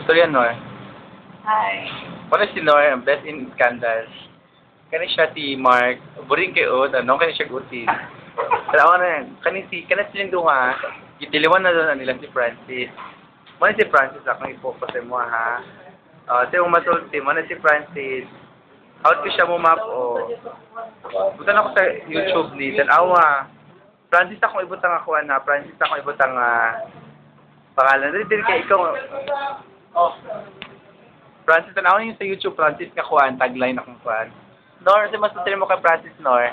So yan, Nor. Hi. Ano si Nor, ang best in scandals. Kani siya si Mark, buring kay Od, ano, kani siya gutin. Pero na yan, kani silang duha, gitiliwan na doon nila si Francis. Muna si Francis, akong ipokus mo ha. Sa yung masulti, muna si Francis. Out ko siya mo map, Buta na ako sa YouTube ni Tanawa. Francis akong ibutang ako, Francis akong ibutang pangalan. Dili kay ikaw. Francis, tanaw niyo sa YouTube, Francis nga kuan, tagline akong kuan. Nor, si masulti mo kay Francis, Nor.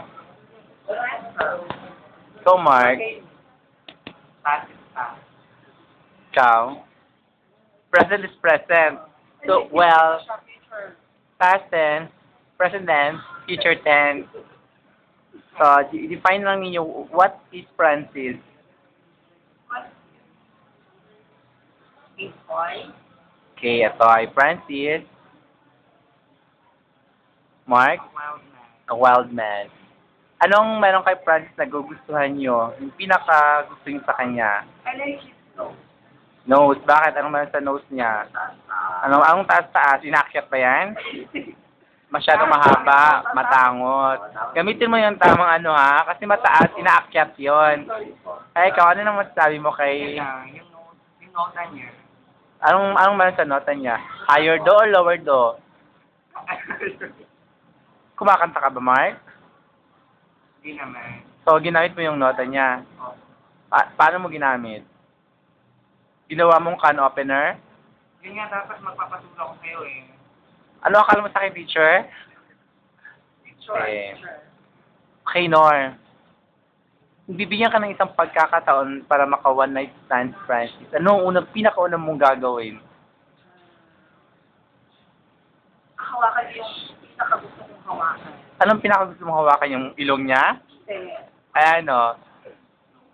So, Mark. Ikaw. Present is present. So, well, past tense, present tense, future tense. So, define lang ninyo, what is Francis? Okay, ito ay Francis. Mark? A wild man. Anong meron kay Francis na gugustuhan nyo? Yung pinaka gusto nyo sa kanya? I like his nose. Nose. Bakit? Anong meron sa nose niya? Anong taas-taas? Inakyat ba yan? Masyadong mahaba, matangot. Gamitin mo yung tamang kasi mataas, inaakyat yon. Ay, ikaw, ano naman sabi mo kay... Yung nota niya. Anong meron sa nota niya? Higher do or lower do? Kumakanta ka ba, Mark? Hindi naman. So, ginamit mo yung nota niya. Paano mo ginamit? Ginawa mong can opener? Yun nga, dapat magpapatula ko sa'yo eh. Ano akala mo sa akin, teacher? Okay, Nor. Bibigyan ka ng isang pagkakataon para maka one night stand, Francis. Ano ang pinakaunang mong gagawin? Hawakan yung pinakagusto kong hawakan. Anong pinakagusto mong hawakan? Yung ilong niya? Kasi, Ay, ano?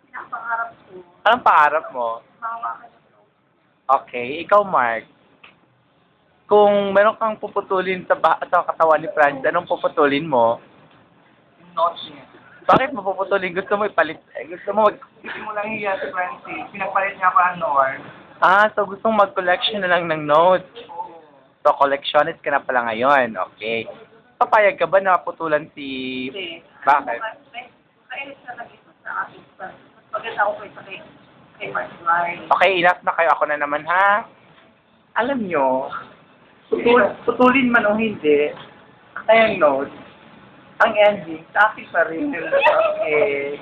pinapangarap ko, Anong pangarap mo? mahawakan yung nose. Okay, ikaw, Mark. Kung meron kang puputulin sa katawan ni Francis, anong puputulin mo? Yung nose niya. Bakit mo puputulin? Gusto mo ipalit? Gusto mo Hindi mo lang hiya si Francis. Pinagpalit niya ako ang Nor. so gustong mag-collection na lang ng notes. So, collectionist ka na pala ngayon. Okay. Papayag ka ba na putulan si... Kasi, Bakit? Kailan siya nag-isip sa akin. Maganda ako kay Mark Lai. Okay, enough na kayo. Ako na naman, ha? Alam nyo, putulin man o hindi, kayang notes, ang ending, sa akin pa rin. Okay.